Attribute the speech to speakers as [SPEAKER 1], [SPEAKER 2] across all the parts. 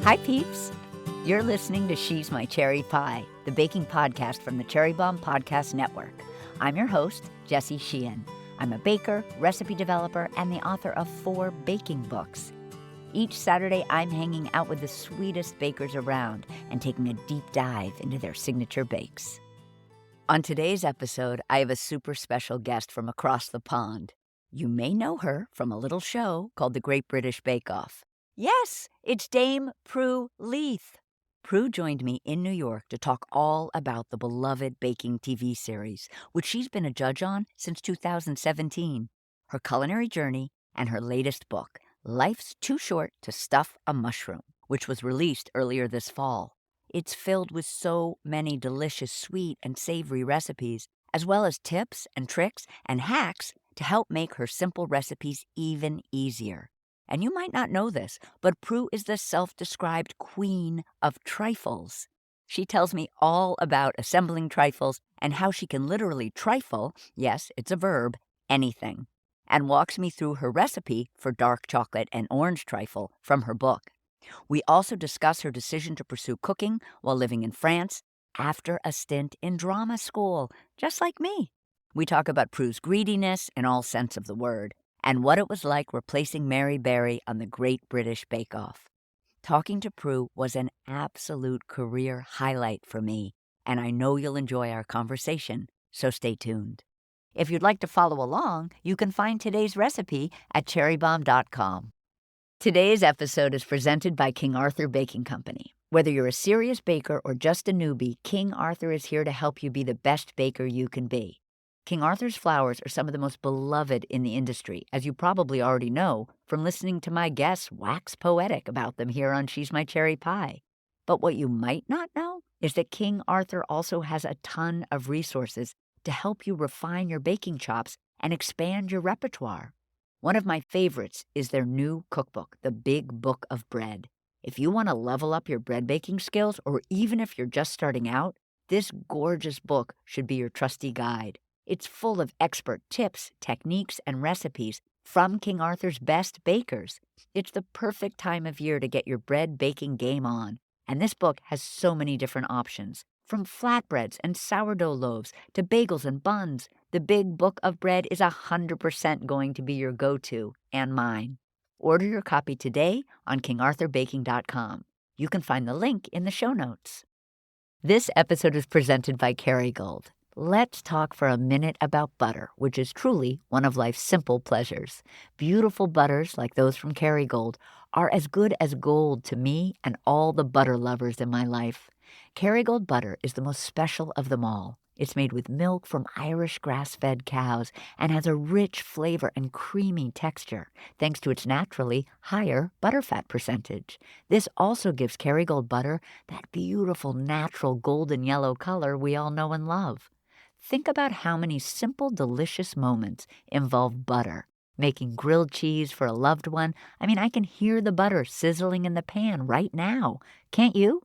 [SPEAKER 1] Hi, peeps. You're listening to She's My Cherry Pie, the baking podcast from the Cherry Bomb Podcast Network. I'm your host, Jessie Sheehan. I'm a baker, recipe developer, and the author of 4 baking books. Each Saturday, I'm hanging out with the sweetest bakers around and taking a deep dive into their signature bakes. On today's episode, I have a super special guest from across the pond. You may know her from a little show called The Great British Bake Off. Yes, it's Dame Prue Leith. Prue joined me in New York to talk all about the beloved baking TV series, which she's been a judge on since 2017, her culinary journey, and her latest book, Life's Too Short to Stuff a Mushroom, which was released earlier this fall. It's filled with so many delicious sweet and savory recipes, as well as tips and tricks and hacks to help make her simple recipes even easier. And you might not know this, but Prue is the self-described queen of trifles. She tells me all about assembling trifles and how she can literally trifle, yes, it's a verb, anything, and walks me through her recipe for dark chocolate and orange trifle from her book. We also discuss her decision to pursue cooking while living in France after a stint in drama school, just like me. We talk about Prue's greediness in all sense of the word, and what it was like replacing Mary Berry on the Great British Bake Off. Talking to Prue was an absolute career highlight for me, and I know you'll enjoy our conversation, so stay tuned. If you'd like to follow along, you can find today's recipe at cherrybomb.com. Today's episode is presented by King Arthur Baking Company. Whether you're a serious baker or just a newbie, King Arthur is here to help you be the best baker you can be. King Arthur's flours are some of the most beloved in the industry, as you probably already know from listening to my guests wax poetic about them here on She's My Cherry Pie. But what you might not know is that King Arthur also has a ton of resources to help you refine your baking chops and expand your repertoire. One of my favorites is their new cookbook, The Big Book of Bread. If you want to level up your bread baking skills, or even if you're just starting out, this gorgeous book should be your trusty guide. It's full of expert tips, techniques, and recipes from King Arthur's best bakers. It's the perfect time of year to get your bread baking game on. And this book has so many different options, from flatbreads and sourdough loaves to bagels and buns. The Big Book of Bread is 100% going to be your go-to, and mine. Order your copy today on kingarthurbaking.com. You can find the link in the show notes. This episode is presented by Kerrygold. Let's talk for a minute about butter, which is truly one of life's simple pleasures. Beautiful butters like those from Kerrygold are as good as gold to me and all the butter lovers in my life. Kerrygold butter is the most special of them all. It's made with milk from Irish grass-fed cows and has a rich flavor and creamy texture, thanks to its naturally higher butterfat percentage. This also gives Kerrygold butter that beautiful natural golden yellow color we all know and love. Think about how many simple, delicious moments involve butter. Making grilled cheese for a loved one. I can hear the butter sizzling in the pan right now. Can't you?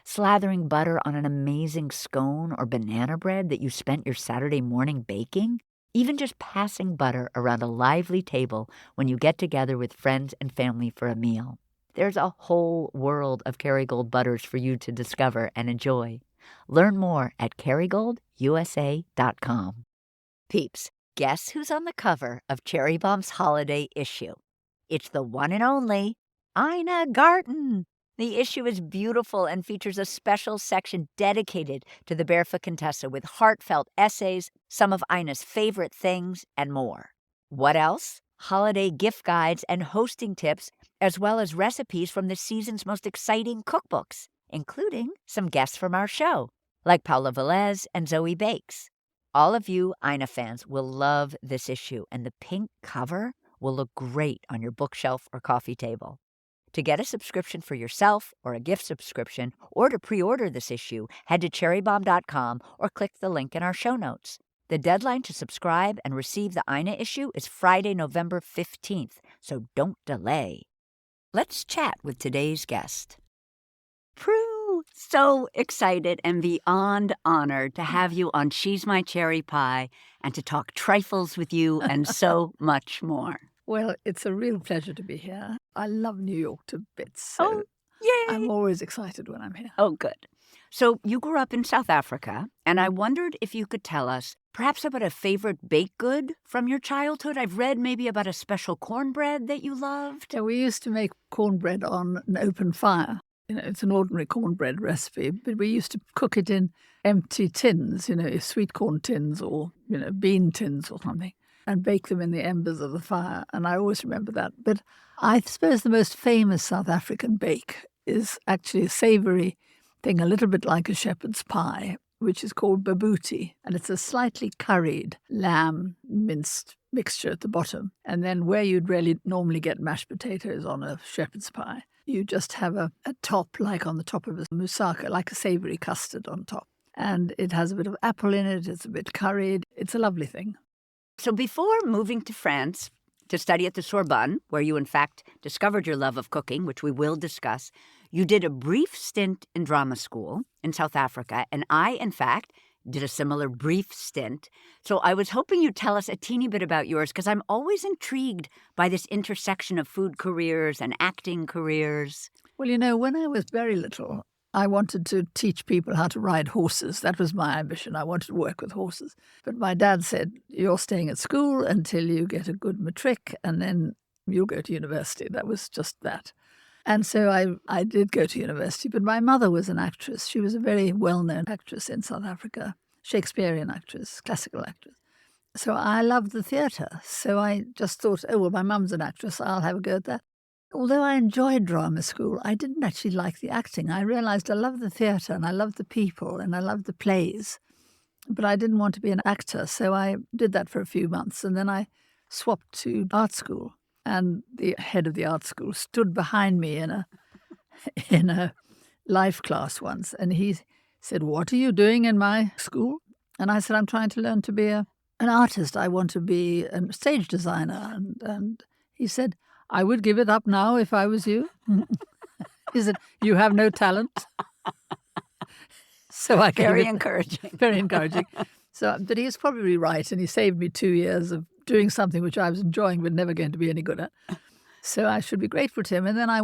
[SPEAKER 1] Slathering butter on an amazing scone or banana bread that you spent your Saturday morning baking? Even just passing butter around a lively table when you get together with friends and family for a meal. There's a whole world of Kerrygold butters for you to discover and enjoy. Learn more at kerrygold.usa.com. Peeps, guess who's on the cover of Cherry Bomb's holiday issue? It's the one and only Ina Garten. The issue is beautiful and features a special section dedicated to the Barefoot Contessa with heartfelt essays, some of Ina's favorite things, and more. What else? Holiday gift guides and hosting tips, as well as recipes from the season's most exciting cookbooks, including some guests from our show, like Paula Velez and Zoe Bakes. All of you Ina fans will love this issue, and the pink cover will look great on your bookshelf or coffee table. To get a subscription for yourself or a gift subscription, or to pre-order this issue, head to cherrybomb.com or click the link in our show notes. The deadline to subscribe and receive the Ina issue is Friday, November 15th, so don't delay. Let's chat with today's guest. Prue, so excited and beyond honored to have you on She's My Cherry Pie and to talk trifles with you and so much more.
[SPEAKER 2] Well, it's a real pleasure to be here. I love New York to bits.
[SPEAKER 1] Oh,
[SPEAKER 2] I'm always excited when I'm here.
[SPEAKER 1] Oh, good. So you grew up in South Africa, and I wondered if you could tell us perhaps about a favorite baked good from your childhood. I've read maybe about a special cornbread that you loved.
[SPEAKER 2] Yeah, we used to make cornbread on an open fire. It's an ordinary cornbread recipe, but we used to cook it in empty tins, sweet corn tins or, bean tins or something, and bake them in the embers of the fire. And I always remember that. But I suppose the most famous South African bake is actually a savoury thing, a little bit like a shepherd's pie, which is called babooti. And it's a slightly curried lamb minced mixture at the bottom. And then where you'd really normally get mashed potatoes on a shepherd's pie, you just have a top, like on the top of a moussaka, like a savoury custard on top. And it has a bit of apple in it. It's a bit curried. It's a lovely thing.
[SPEAKER 1] So before moving to France to study at the Sorbonne, where you in fact discovered your love of cooking, which we will discuss, you did a brief stint in drama school in South Africa, and I, in fact, did a similar brief stint. So I was hoping you'd tell us a teeny bit about yours, because I'm always intrigued by this intersection of food careers and acting careers.
[SPEAKER 2] Well, when I was very little, I wanted to teach people how to ride horses. That was my ambition. I wanted to work with horses. But my dad said, you're staying at school until you get a good matric, and then you'll go to university. That was just that. And so I did go to university, but my mother was an actress. She was a very well-known actress in South Africa, Shakespearean actress, classical actress. So I loved the theatre. So I just thought, oh, well, my mum's an actress, I'll have a go at that. Although I enjoyed drama school, I didn't actually like the acting. I realised I loved the theatre and I loved the people and I loved the plays, but I didn't want to be an actor. So I did that for a few months, and then I swapped to art school. And the head of the art school stood behind me in a life class once, and he said, "What are you doing in my school?" And I said, "I'm trying to learn to be an artist. I want to be a stage designer." And he said, "I would give it up now if I was you." He said, "You have no talent." So I gave
[SPEAKER 1] Very encouraging.
[SPEAKER 2] Very encouraging. So, but he was probably right, and he saved me 2 years of doing something which I was enjoying but never going to be any good at. So I should be grateful to him. And then I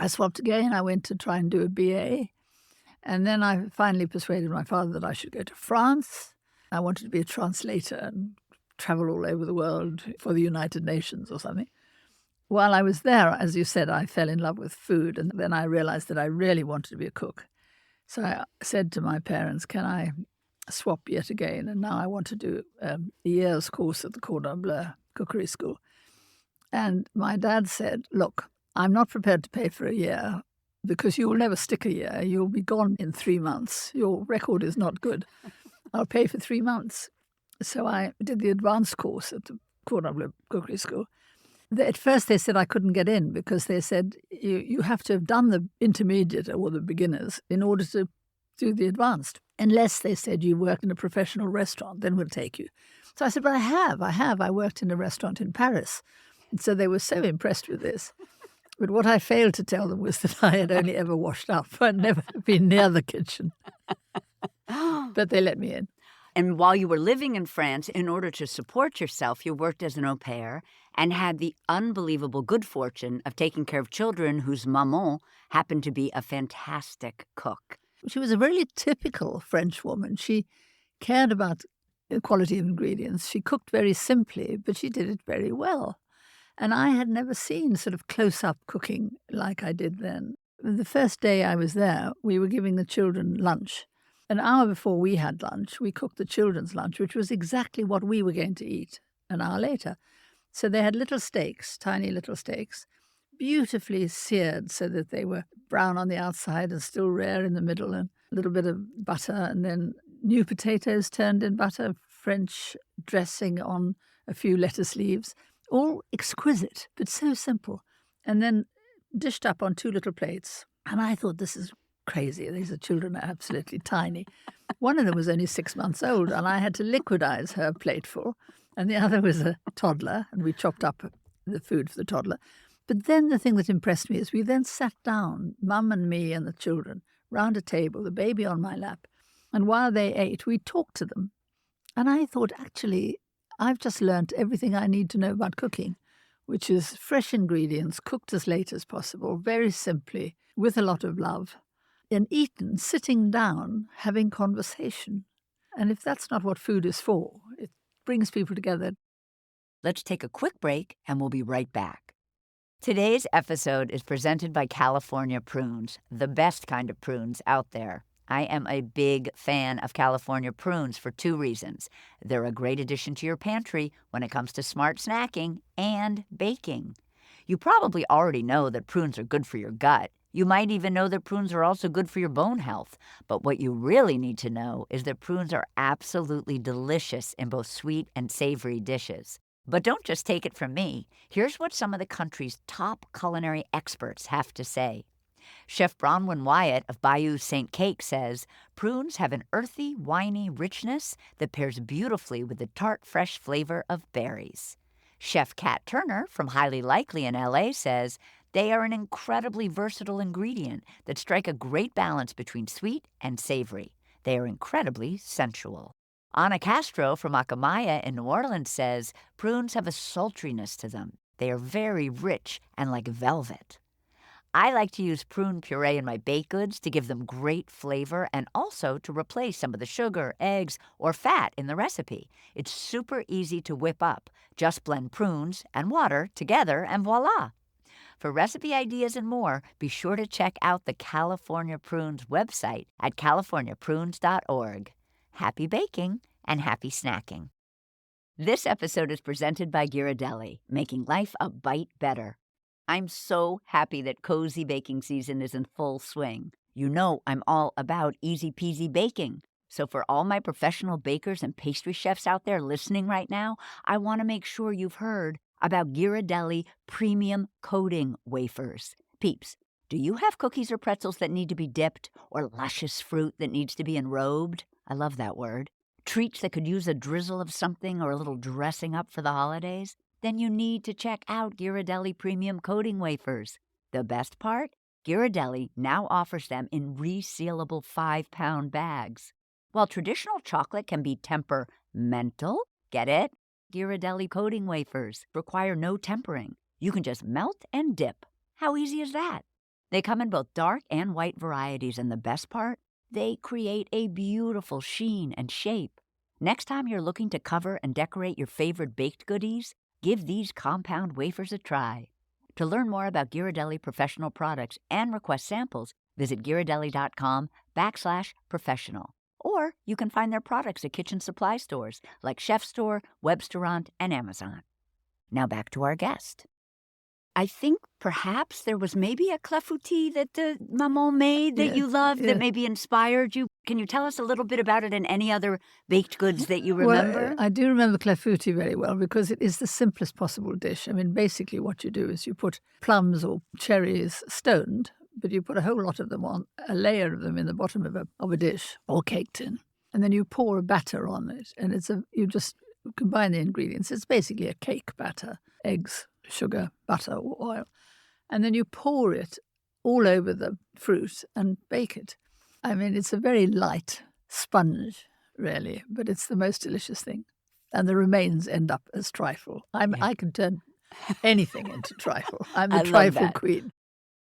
[SPEAKER 2] swapped again. I went to try and do a BA. And then I finally persuaded my father that I should go to France. I wanted to be a translator and travel all over the world for the United Nations or something. While I was there, as you said, I fell in love with food. And then I realized that I really wanted to be a cook. So I said to my parents, can I swap yet again? And now I want to do a year's course at the Cordon Bleu cookery school. And my dad said, look, I'm not prepared to pay for a year because you will never stick a year. You'll be gone in 3 months. Your record is not good. I'll pay for 3 months. So I did the advanced course at the Cordon Bleu cookery school. At first they said I couldn't get in because they said you have to have done the intermediate or the beginners in order to do the advanced. Unless they said you work in a professional restaurant, then we'll take you. So I said, but I have. I worked in a restaurant in Paris. And so they were so impressed with this. But what I failed to tell them was that I had only ever washed up. I'd never been near the kitchen. But they let me in.
[SPEAKER 1] And while you were living in France, in order to support yourself, you worked as an au pair and had the unbelievable good fortune of taking care of children whose maman happened to be a fantastic cook.
[SPEAKER 2] She was a really typical French woman. She cared about the quality of ingredients. She cooked very simply, but she did it very well. And I had never seen sort of close-up cooking like I did then. The first day I was there, we were giving the children lunch. An hour before we had lunch, we cooked the children's lunch, which was exactly what we were going to eat an hour later. So they had little steaks, tiny little steaks, beautifully seared so that they were brown on the outside and still rare in the middle, and a little bit of butter, and then new potatoes turned in butter, French dressing on a few lettuce leaves, all exquisite, but so simple. And then dished up on 2 little plates. And I thought, this is crazy. These children are absolutely tiny. One of them was only 6 months old, and I had to liquidize her plateful. And the other was a toddler, and we chopped up the food for the toddler. But then the thing that impressed me is we then sat down, Mum and me and the children, round a table, the baby on my lap. And while they ate, we talked to them. And I thought, actually, I've just learnt everything I need to know about cooking. which is fresh ingredients, cooked as late as possible, very simply, with a lot of love, and eaten sitting down, having conversation. And if that's not what food is for, it brings people together.
[SPEAKER 1] Let's take a quick break and we'll be right back. Today's episode is presented by California prunes, the best kind of prunes out there. I am a big fan of California prunes for 2 reasons. They're a great addition to your pantry when it comes to smart snacking and baking. You probably already know that prunes are good for your gut. You might even know that prunes are also good for your bone health. But what you really need to know is that prunes are absolutely delicious in both sweet and savory dishes. But don't just take it from me. Here's what some of the country's top culinary experts have to say. Chef Bronwyn Wyatt of Bayou St. Cake says, prunes have an earthy, winey richness that pairs beautifully with the tart, fresh flavor of berries. Chef Kat Turner from Highly Likely in LA says, they are an incredibly versatile ingredient that strike a great balance between sweet and savory. They are incredibly sensual. Ana Castro from Akamaya in New Orleans says, prunes have a sultriness to them. They are very rich and like velvet. I like to use prune puree in my baked goods to give them great flavor and also to replace some of the sugar, eggs, or fat in the recipe. It's super easy to whip up. Just blend prunes and water together and voila! For recipe ideas and more, be sure to check out the California Prunes website at californiaprunes.org. Happy baking and happy snacking. This episode is presented by Ghirardelli, making life a bite better. I'm so happy that cozy baking season is in full swing. You know I'm all about easy peasy baking. So for all my professional bakers and pastry chefs out there listening right now, I want to make sure you've heard about Ghirardelli Premium Coating Wafers. Peeps, do you have cookies or pretzels that need to be dipped or luscious fruit that needs to be enrobed? I love that word. Treats that could use a drizzle of something or a little dressing up for the holidays? Then you need to check out Ghirardelli Premium Coating Wafers. The best part? Ghirardelli now offers them in resealable 5-pound bags. While traditional chocolate can be temperamental, get it? Ghirardelli Coating Wafers require no tempering. You can just melt and dip. How easy is that? They come in both dark and white varieties, and the best part? They create a beautiful sheen and shape. Next time you're looking to cover and decorate your favorite baked goodies, give these compound wafers a try. To learn more about Ghirardelli professional products and request samples, visit Ghirardelli.com/professional. Or you can find their products at kitchen supply stores like Chef Store, Webstaurant, and Amazon. Now back to our guest. I think perhaps there was maybe a clafoutis that the maman made that you loved that maybe inspired you. Can you tell us a little bit about it and any other baked goods that you remember?
[SPEAKER 2] Well, I do remember clafoutis very well because it is the simplest possible dish. I mean, basically what you do is you put plums or cherries stoned, but you put a whole lot of them on, a layer of them in the bottom of a dish or cake tin. And then you pour a batter on it. And you just combine the ingredients. It's basically a cake batter, eggs, sugar, butter, or oil. And then you pour it all over the fruit and bake it. I mean, it's a very light sponge, really, but it's the most delicious thing. And the remains end up as trifle. I can turn anything into trifle. I'm the trifle queen.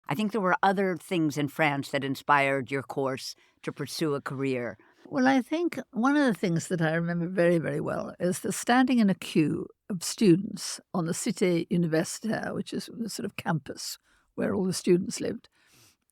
[SPEAKER 1] I think there were other things in France that inspired your course to pursue a career.
[SPEAKER 2] Well, I think one of the things that I remember very, very well is the standing in a queue of students on the Cité Universitaire, which is the sort of campus where all the students lived.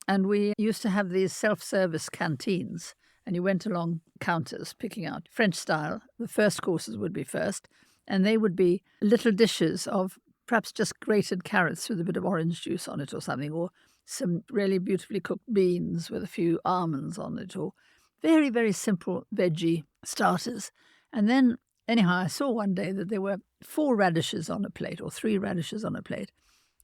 [SPEAKER 2] And we used to have these self-service canteens, and you went along counters picking out French style. The first courses would be first, and they would be little dishes of perhaps just grated carrots with a bit of orange juice on it or something, or some really beautifully cooked beans with a few almonds on it, or very, very simple veggie starters. And then, anyhow, I saw one day that there were 4 radishes on a plate or 3 radishes on a plate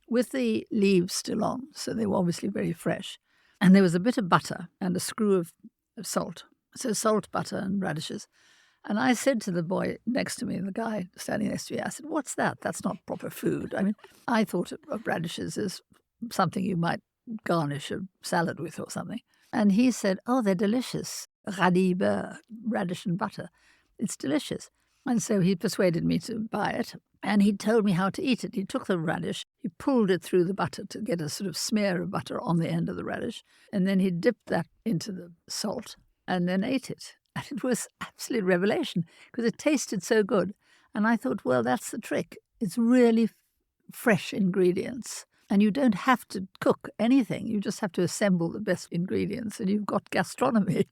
[SPEAKER 2] with the leaves still on, so they were obviously very fresh. And there was a bit of butter and a screw of salt. So salt, butter and radishes. And I said to the boy next to me, the guy standing next to me, I said, "What's that? That's not proper food." I mean, I thought of radishes as something you might garnish a salad with or something. And he said, "Oh, they're delicious. Radis beurre, radish and butter. It's delicious." And so he persuaded me to buy it. And he told me how to eat it. He took the radish, he pulled it through the butter to get a sort of smear of butter on the end of the radish, and then he dipped that into the salt and then ate it. And it was absolute revelation because it tasted so good. And I thought, well, that's the trick. It's really fresh ingredients. And you don't have to cook anything. You just have to assemble the best ingredients and you've got gastronomy.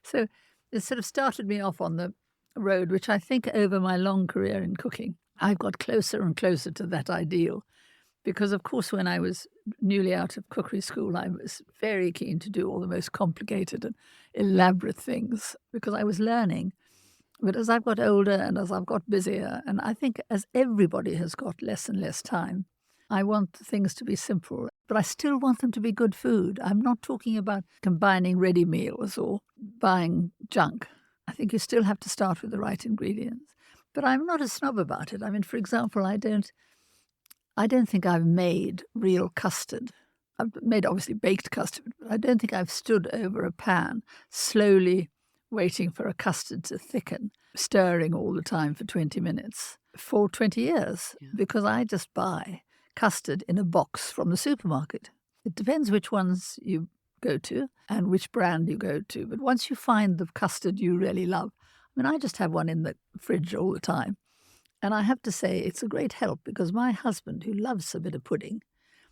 [SPEAKER 2] So it sort of started me off on the road, which I think over my long career in cooking, I've got closer and closer to that ideal. Because, of course, when I was newly out of cookery school, I was very keen to do all the most complicated and elaborate things because I was learning. But as I've got older and as I've got busier, and I think as everybody has got less and less time, I want things to be simple, but I still want them to be good food. I'm not talking about combining ready meals or buying junk. I think you still have to start with the right ingredients. But I'm not a snob about it. I mean, for example, I don't think I've made real custard. I've made obviously baked custard, but I don't think I've stood over a pan slowly waiting for a custard to thicken, stirring all the time for 20 minutes for 20 years because I just buy custard in a box from the supermarket. It depends which ones you go to and which brand you go to. But once you find the custard you really love, I mean, I just have one in the fridge all the time. And I have to say it's a great help because my husband, who loves a bit of pudding,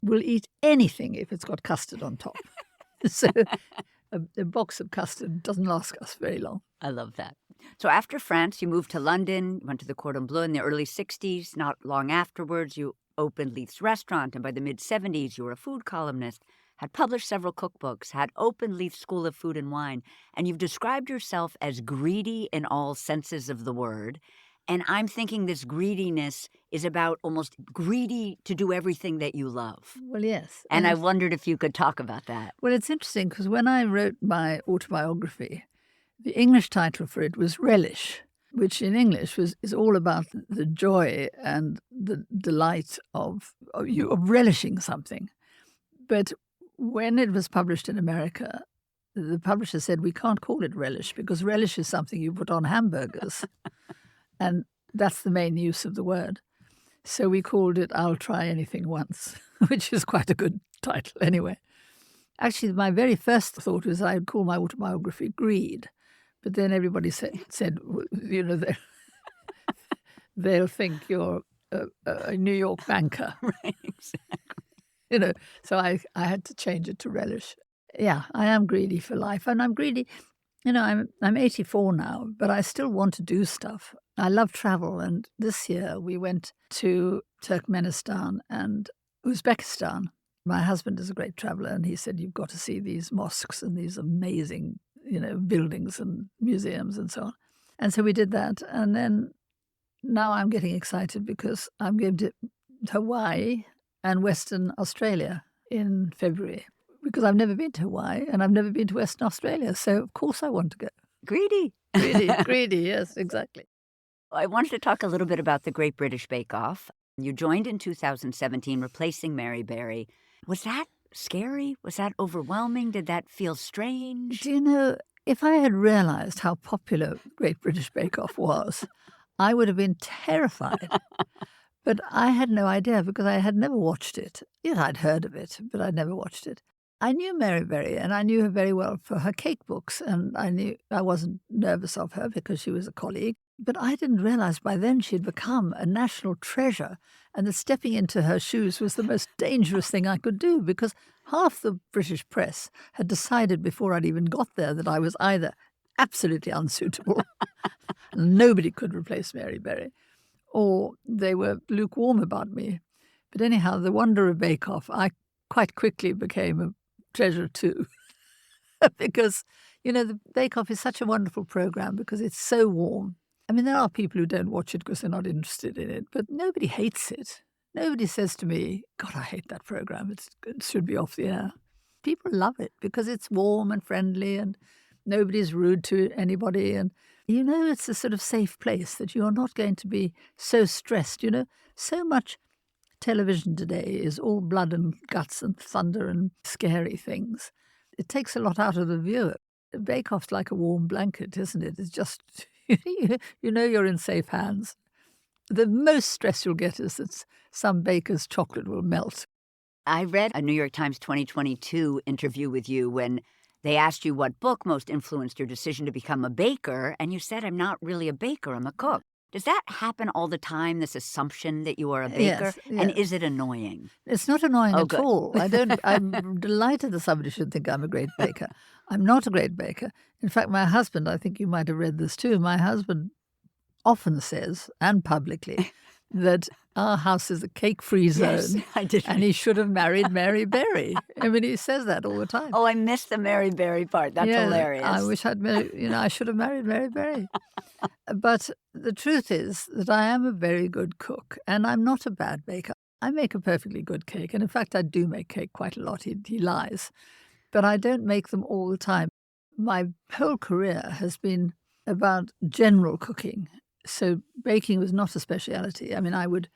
[SPEAKER 2] will eat anything if it's got custard on top. So a box of custard doesn't last us very long.
[SPEAKER 1] I love that. So after France, you moved to London, went to the Cordon Bleu in the early 60s. Not long afterwards, you opened Leith's restaurant, and by the mid-70s, you were a food columnist, had published several cookbooks, had opened Leith's School of Food and Wine, and you've described yourself as greedy in all senses of the word. And I'm thinking this greediness is about almost greedy to do everything that you love.
[SPEAKER 2] Well, yes.
[SPEAKER 1] And I wondered if you could talk about that.
[SPEAKER 2] Well, it's interesting because when I wrote my autobiography, the English title for it was Relish, which in English is all about the joy and the delight of relishing something. But when it was published in America, the publisher said, we can't call it relish because relish is something you put on hamburgers. And that's the main use of the word. So we called it I'll Try Anything Once, which is quite a good title anyway. Actually, my very first thought was I would call my autobiography Greed. But then everybody said they'll think you're a New York banker.
[SPEAKER 1] Right, exactly.
[SPEAKER 2] So I had to change it to Relish. Yeah, I am greedy for life. And I'm greedy. I'm 84 now, but I still want to do stuff. I love travel. And this year we went to Turkmenistan and Uzbekistan. My husband is a great traveler, and he said, you've got to see these mosques and these amazing, buildings and museums and so on. And so we did that. And then now I'm getting excited because I'm going to Hawaii and Western Australia in February because I've never been to Hawaii and I've never been to Western Australia. So, of course, I want to go.
[SPEAKER 1] Greedy.
[SPEAKER 2] Greedy, yes, exactly.
[SPEAKER 1] I wanted to talk a little bit about the Great British Bake Off. You joined in 2017, replacing Mary Berry. Was that scary? Was that overwhelming? Did that feel strange?
[SPEAKER 2] Do you know, if I had realised how popular Great British Bake Off was, I would have been terrified. But I had no idea because I had never watched it. Yes, I'd heard of it, but I'd never watched it. I knew Mary Berry, and I knew her very well for her cake books, and I knew I wasn't nervous of her because she was a colleague. But I didn't realise by then she'd become a national treasure, and that stepping into her shoes was the most dangerous thing I could do because half the British press had decided before I'd even got there that I was either absolutely unsuitable, nobody could replace Mary Berry, or they were lukewarm about me. But anyhow, the wonder of Bake Off, I quite quickly became a treasure too. Because, the Bake Off is such a wonderful programme because it's so warm. I mean, there are people who don't watch it because they're not interested in it, but nobody hates it. Nobody says to me, God, I hate that programme. It should be off the air. People love it because it's warm and friendly and nobody's rude to anybody. And, it's a sort of safe place that you're not going to be so stressed. So much television today is all blood and guts and thunder and scary things. It takes a lot out of the viewer. Bake Off's like a warm blanket, isn't it? It's just, you're in safe hands. The most stress you'll get is that some baker's chocolate will melt.
[SPEAKER 1] I read a New York Times 2022 interview with you when they asked you what book most influenced your decision to become a baker, and you said, I'm not really a baker, I'm a cook. Does that happen all the time, this assumption that you are a baker?
[SPEAKER 2] Yes,
[SPEAKER 1] And
[SPEAKER 2] yes.
[SPEAKER 1] is it annoying?
[SPEAKER 2] It's not annoying at
[SPEAKER 1] good.
[SPEAKER 2] all. I'm delighted that somebody should think I'm a great baker. I'm not a great baker. In fact, my husband, I think you might have read this too, my husband often says, and publicly, that our house is a cake-free zone.
[SPEAKER 1] Yes, I did.
[SPEAKER 2] And he should have married Mary Berry. I mean, he says that all the time.
[SPEAKER 1] Oh, I missed the Mary Berry part. That's hilarious.
[SPEAKER 2] I wish I should have married Mary Berry. But the truth is that I am a very good cook, and I'm not a bad baker. I make a perfectly good cake, and in fact, I do make cake quite a lot. He lies. But I don't make them all the time. My whole career has been about general cooking. So baking was not a speciality. I mean, I would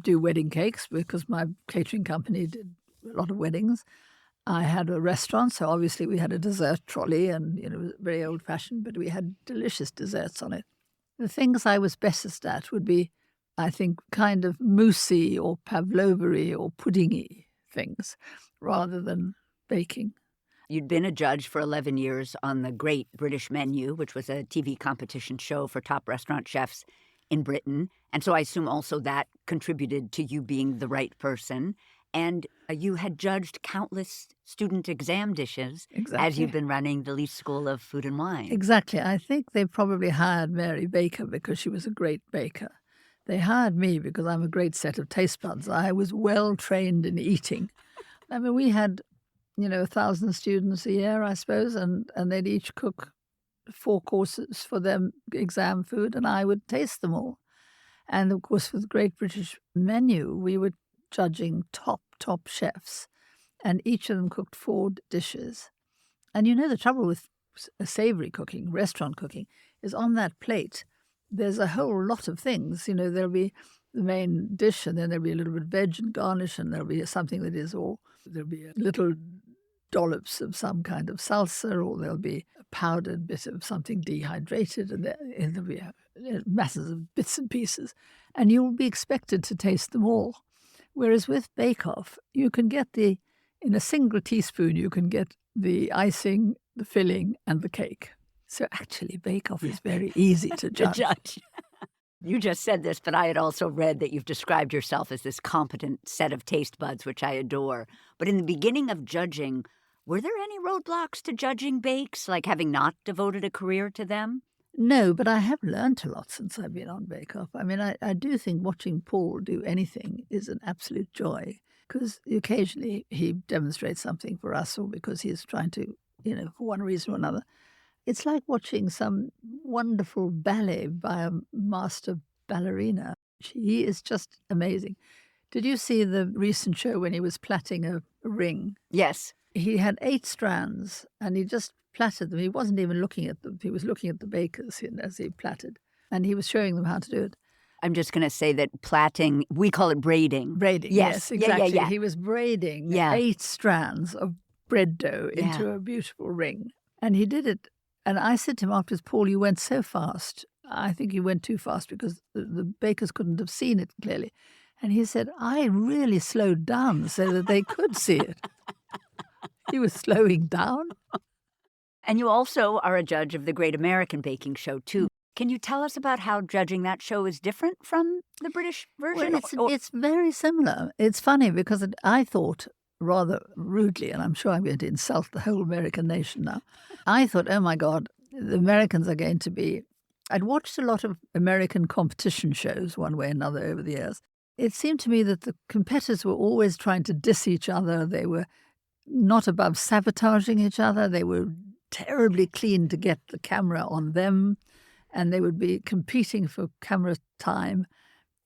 [SPEAKER 2] do wedding cakes because my catering company did a lot of weddings. I had a restaurant, so obviously we had a dessert trolley, and it was very old-fashioned, but we had delicious desserts on it. The things I was bestest at would be, I think, kind of moussey or pavlovery or puddingy things rather than baking.
[SPEAKER 1] You'd been a judge for 11 years on the Great British Menu, which was a TV competition show for top restaurant chefs in Britain. And so I assume also that contributed to you being the right person. And you had judged countless student exam dishes as you'd been running the Leith School of Food and Wine.
[SPEAKER 2] Exactly. I think they probably hired Mary Baker because she was a great baker. They hired me because I'm a great set of taste buds. I was well trained in eating. I mean, we had 1,000 students a year, I suppose, and they'd each cook 4 courses for their exam food, and I would taste them all. And of course, with the Great British Menu, we were judging top chefs, and each of them cooked 4 dishes. And the trouble with savory cooking, restaurant cooking, is on that plate, there's a whole lot of things. There'll be the main dish, and then there'll be a little bit of veg and garnish, and there'll be something that is all, there'll be a little dollops of some kind of salsa, or there'll be a powdered bit of something dehydrated, and there'll be masses of bits and pieces. And you'll be expected to taste them all. Whereas with Bake Off, you can get in a single teaspoon, you can get the icing, the filling, and the cake. So actually, Bake Off is very easy to judge.
[SPEAKER 1] You just said this, but I had also read that you've described yourself as this competent set of taste buds, which I adore. But in the beginning of judging, were there any roadblocks to judging bakes, like having not devoted a career to them?
[SPEAKER 2] No, but I have learnt a lot since I've been on Bake Off. I mean, I do think watching Paul do anything is an absolute joy, because occasionally he demonstrates something for us, or because he's trying to, for one reason or another. It's like watching some wonderful ballet by a master ballerina. He is just amazing. Did you see the recent show when he was plaiting a ring?
[SPEAKER 1] Yes.
[SPEAKER 2] He had 8 strands, and he just plaited them. He wasn't even looking at them. He was looking at the bakers as he plaited, and he was showing them how to do it.
[SPEAKER 1] I'm just going to say that plaiting, we call it braiding.
[SPEAKER 2] Braiding, yes, exactly.
[SPEAKER 1] Yeah.
[SPEAKER 2] He was braiding 8 strands of bread dough into a beautiful ring, and he did it. And I said to him afterwards, Paul, you went so fast. I think you went too fast because the bakers couldn't have seen it clearly. And he said, I really slowed down so that they could see it. He was slowing down.
[SPEAKER 1] And you also are a judge of the Great American Baking Show, too. Can you tell us about how judging that show is different from the British version?
[SPEAKER 2] Well, it's very similar. It's funny because I thought, rather rudely, and I'm sure I'm going to insult the whole American nation now, I thought, oh my God, the Americans are going to be... I'd watched a lot of American competition shows one way or another over the years. It seemed to me that the competitors were always trying to diss each other. They were not above sabotaging each other. They were terribly keen to get the camera on them, and they would be competing for camera time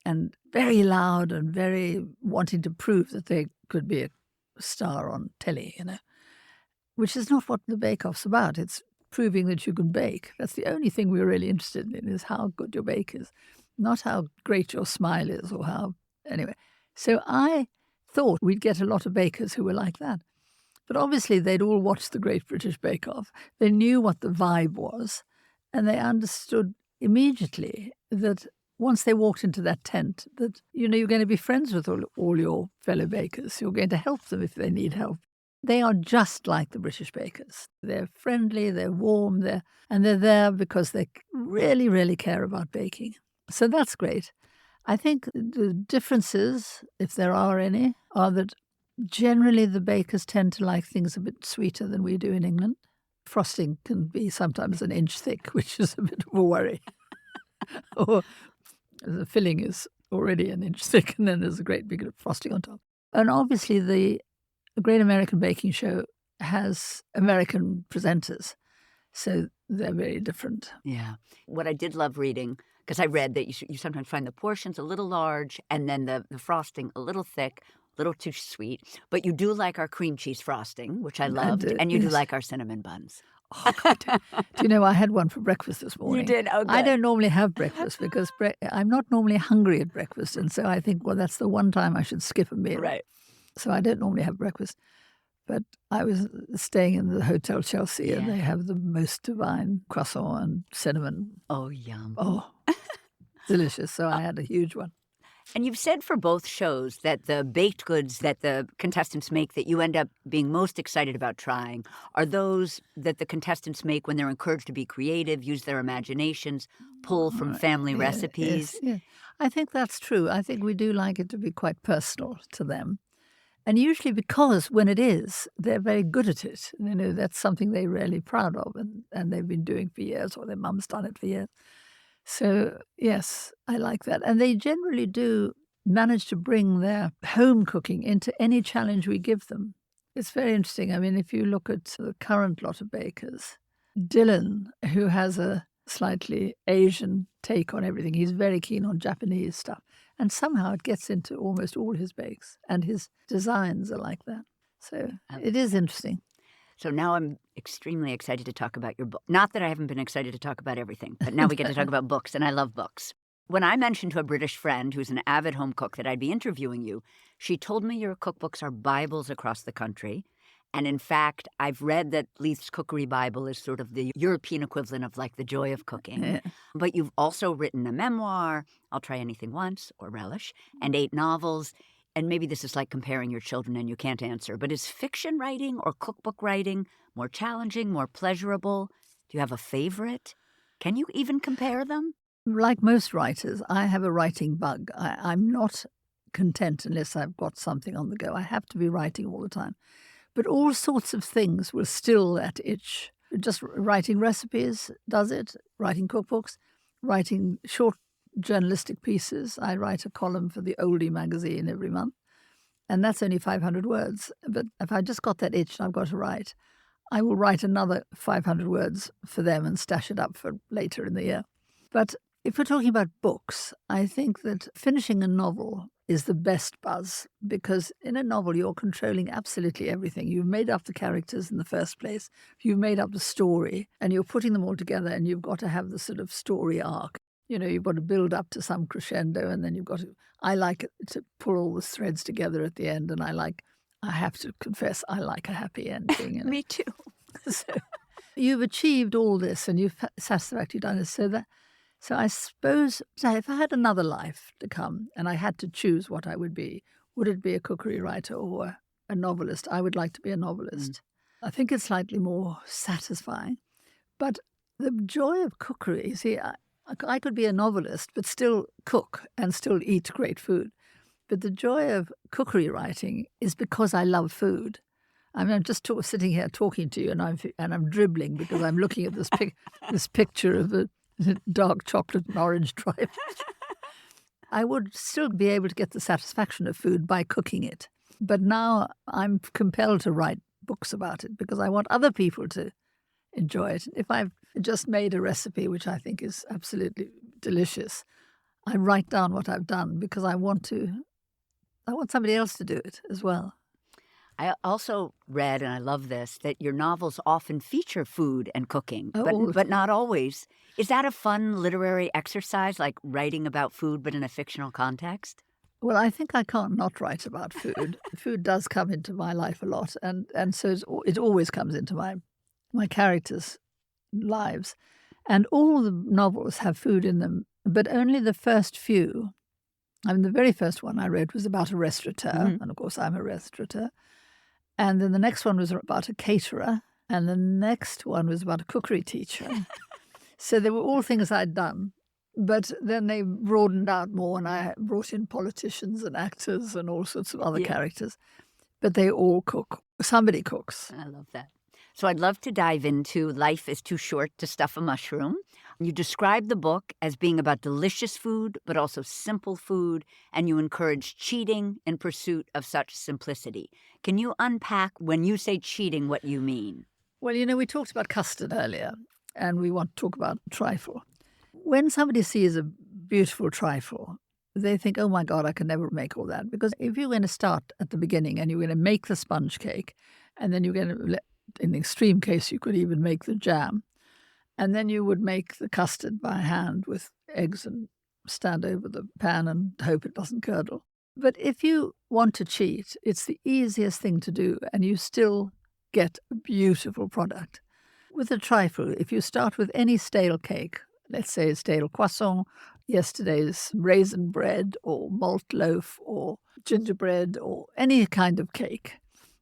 [SPEAKER 2] and very loud and very wanting to prove that they could be a star on telly, which is not what the bake-off's about. It's proving that you can bake. That's the only thing we're really interested in, is how good your bake is, not how great your smile is or how... Anyway, so I thought we'd get a lot of bakers who were like that. But obviously they'd all watched the Great British Bake Off. They knew what the vibe was, and they understood immediately that once they walked into that tent, that, you're going to be friends with all your fellow bakers. You're going to help them if they need help. They are just like the British bakers. They're friendly, they're warm, and they're there because they really, really care about baking. So that's great. I think the differences, if there are any, are that generally the bakers tend to like things a bit sweeter than we do in England. Frosting can be sometimes an inch thick, which is a bit of a worry. Or the filling is already an inch thick, and then there's a great big frosting on top. And obviously the Great American Baking Show has American presenters, so they're very different.
[SPEAKER 1] Yeah. What I did love reading, because I read that you sometimes find the portions a little large and then the frosting a little thick, a little too sweet. But you do like our cream cheese frosting, which I loved, and you do like our cinnamon buns.
[SPEAKER 2] Oh, God. Do you know, I had one for breakfast this morning.
[SPEAKER 1] You did? Oh, good.
[SPEAKER 2] I don't normally have breakfast because I'm not normally hungry at breakfast. And so I think, well, that's the one time I should skip a meal.
[SPEAKER 1] Right.
[SPEAKER 2] So I don't normally have breakfast. But I was staying in the Hotel Chelsea, and they have the most divine croissant and cinnamon.
[SPEAKER 1] Oh, yum.
[SPEAKER 2] Oh, delicious. So I had a huge one.
[SPEAKER 1] And you've said for both shows that the baked goods that the contestants make that you end up being most excited about trying are those that the contestants make when they're encouraged to be creative, use their imaginations, pull from family recipes.
[SPEAKER 2] Yes. I think that's true. I think we do like it to be quite personal to them. And usually because when it is, they're very good at it. That's something they're really proud of, and they've been doing for years, or their mum's done it for years. So, yes, I like that. And they generally do manage to bring their home cooking into any challenge we give them. It's very interesting. I mean, if you look at the current lot of bakers, Dylan, who has a slightly Asian take on everything, he's very keen on Japanese stuff. And somehow it gets into almost all his bakes, and his designs are like that. So it is interesting.
[SPEAKER 1] So now I'm extremely excited to talk about your book. Not that I haven't been excited to talk about everything, but now we get to talk about books, and I love books. When I mentioned to a British friend who's an avid home cook that I'd be interviewing you, she told me your cookbooks are Bibles across the country. And in fact, I've read that Leith's Cookery Bible is sort of the European equivalent of like The Joy of Cooking. Yeah. But you've also written a memoir, I'll Try Anything Once, or Relish, and 8 novels. And maybe this is like comparing your children and you can't answer, but is fiction writing or cookbook writing more challenging, more pleasurable? Do you have a favorite? Can you even compare them?
[SPEAKER 2] Like most writers, I have a writing bug. I'm not content unless I've got something on the go. I have to be writing all the time. But all sorts of things will still that itch. Just writing recipes does it, writing cookbooks, writing short journalistic pieces. I write a column for the Oldie magazine every month, and that's only 500 words. But if I just got that itch and I've got to write, I will write another 500 words for them and stash it up for later in the year. But if we're talking about books, I think that finishing a novel is the best buzz, because in a novel you're controlling absolutely everything. You've made up the characters in the first place, you've made up the story, and you're putting them all together, and you've got to have the sort of story arc. You've got to build up to some crescendo, and then you've got to... I like it to pull all the threads together at the end, and I have to confess, I like a happy ending.
[SPEAKER 1] Me too.
[SPEAKER 2] So you've achieved all this, and you've satisfactorily done it, So I suppose if I had another life to come and I had to choose what I would be, would it be a cookery writer or a novelist? I would like to be a novelist. I think it's slightly more satisfying. But the joy of cookery, see, I could be a novelist but still cook and still eat great food. But the joy of cookery writing is because I love food. I mean, I'm just sitting here talking to you, and I'm dribbling because I'm looking at this picture of a Dark Chocolate Orange Trifle. I would still be able to get the satisfaction of food by cooking it. But now I'm compelled to write books about it because I want other people to enjoy it. If I've just made a recipe, which I think is absolutely delicious, I write down what I've done because I want somebody else to do it as well.
[SPEAKER 1] I also read, and I love this, that your novels often feature food and cooking, but not always. Is that a fun literary exercise, like writing about food but in a fictional context?
[SPEAKER 2] Well, I think I can't not write about food. Food does come into my life a lot, and so it always comes into my characters' lives. And all the novels have food in them but only the first few. I mean, the very first one I wrote was about a restaurateur, and of course I'm a restaurateur. And then the next one was about a caterer, and the next one was about a cookery teacher. So they were all things I'd done. But then they broadened out more, and I brought in politicians and actors and all sorts of other characters. But they all cook. Somebody cooks.
[SPEAKER 1] I love that. So I'd love to dive into Life is Too Short to Stuff a Mushroom. You describe the book as being about delicious food, but also simple food, and you encourage cheating in pursuit of such simplicity. Can you unpack, when you say cheating, what you mean?
[SPEAKER 2] Well, we talked about custard earlier, and we want to talk about trifle. When somebody sees a beautiful trifle, they think, oh my God, I can never make all that. Because if you're going to start at the beginning and you're going to make the sponge cake, and then you're going to, in the extreme case, you could even make the jam, and then you would make the custard by hand with eggs and stand over the pan and hope it doesn't curdle. But if you want to cheat, it's the easiest thing to do, and you still get a beautiful product. With a trifle, if you start with any stale cake, let's say a stale croissant, yesterday's raisin bread or malt loaf or gingerbread or any kind of cake,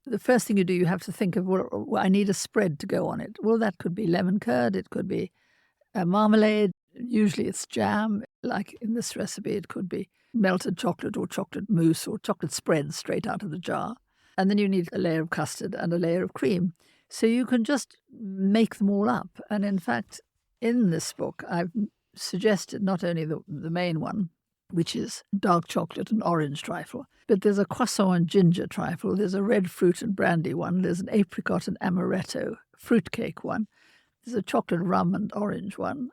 [SPEAKER 2] the first thing you do, you have to think of, well, I need a spread to go on it. Well, that could be lemon curd, it could be a marmalade, usually it's jam. Like in this recipe, it could be melted chocolate or chocolate mousse or chocolate spread straight out of the jar. And then you need a layer of custard and a layer of cream. So you can just make them all up. And in fact, in this book, I've suggested not only the main one, which is dark chocolate and orange trifle, but there's a croissant and ginger trifle, there's a red fruit and brandy one, there's an apricot and amaretto fruitcake one, there's a chocolate rum and orange one.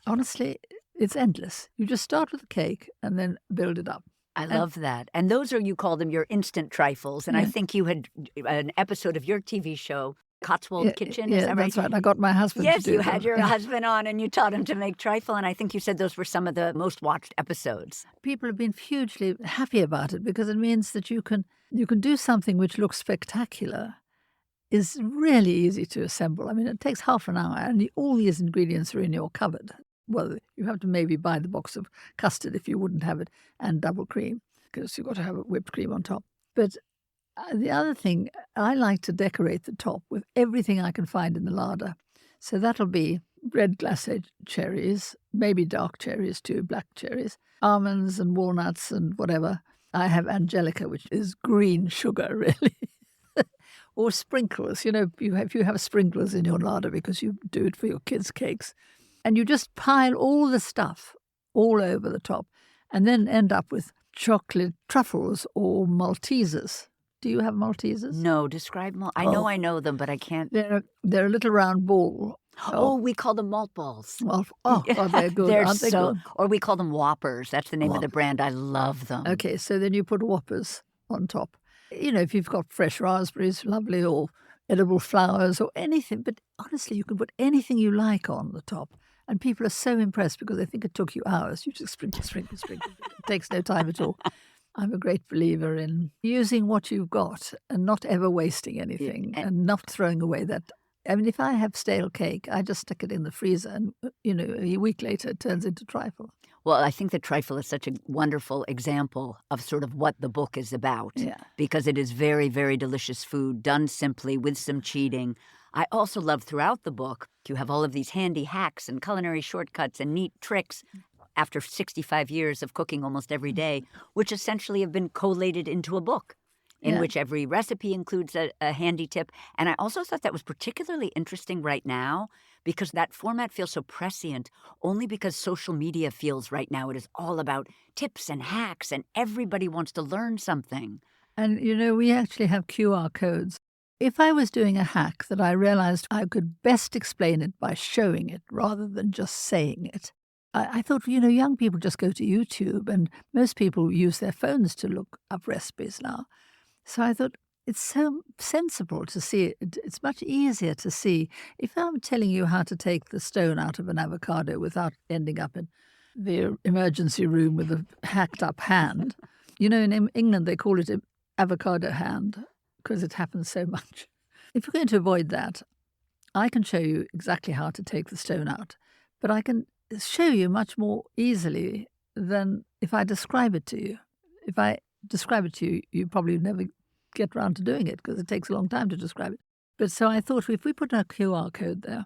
[SPEAKER 2] Honestly, it's endless. You just start with the cake and then build it up.
[SPEAKER 1] I love that. And those are, you call them your instant trifles. And I think you had an episode of your TV show, Cotswold Kitchen. Is that right?
[SPEAKER 2] That's right. I got my husband to do
[SPEAKER 1] Yes, you had your husband on and you taught him to make trifle. And I think you said those were some of the most watched episodes.
[SPEAKER 2] People have been hugely happy about it because it means that you can do something which looks spectacular, is really easy to assemble. I mean, it takes half an hour and all these ingredients are in your cupboard. Well, you have to maybe buy the box of custard if you wouldn't have it, and double cream, because you've got to have whipped cream on top. But the other thing, I like to decorate the top with everything I can find in the larder. So that'll be red glacé cherries, maybe dark cherries too, black cherries, almonds and walnuts and whatever. I have angelica, which is green sugar, really. Or sprinkles. If you have sprinklers in your larder because you do it for your kids' cakes. And you just pile all the stuff all over the top and then end up with chocolate truffles or Maltesers. Do you have Maltesers?
[SPEAKER 1] No, describe I know them, but I can't.
[SPEAKER 2] They're a little round ball.
[SPEAKER 1] Oh, we call them malt balls.
[SPEAKER 2] They're good. Aren't they good?
[SPEAKER 1] Or we call them Whoppers. That's the name of the brand. I love them.
[SPEAKER 2] Okay, so then you put Whoppers on top. If you've got fresh raspberries, lovely, or edible flowers or anything. But honestly, you can put anything you like on the top. And people are so impressed because they think it took you hours. You just sprinkle. It takes no time at all. I'm a great believer in using what you've got and not ever wasting anything and not throwing away that. I mean, if I have stale cake, I just stick it in the freezer and, a week later it turns into trifle.
[SPEAKER 1] Well, I think the trifle is such a wonderful example of sort of what the book is about because it is very, very delicious food done simply with some cheating. I also love throughout the book, you have all of these handy hacks and culinary shortcuts and neat tricks after 65 years of cooking almost every day, which essentially have been collated into a book in which every recipe includes a handy tip. And I also thought that was particularly interesting right now because that format feels so prescient only because social media feels right now it is all about tips and hacks and everybody wants to learn something.
[SPEAKER 2] And, we actually have QR codes. If I was doing a hack that I realized I could best explain it by showing it rather than just saying it, I thought, young people just go to YouTube and most people use their phones to look up recipes now. So I thought it's so sensible to see it. It's much easier to see. If I'm telling you how to take the stone out of an avocado without ending up in the emergency room with a hacked up hand, in England they call it an avocado hand, because it happens so much. If you're going to avoid that, I can show you exactly how to take the stone out, but I can show you much more easily than if I describe it to you. If I describe it to you, you probably never get around to doing it because it takes a long time to describe it. But so I thought if we put a QR code there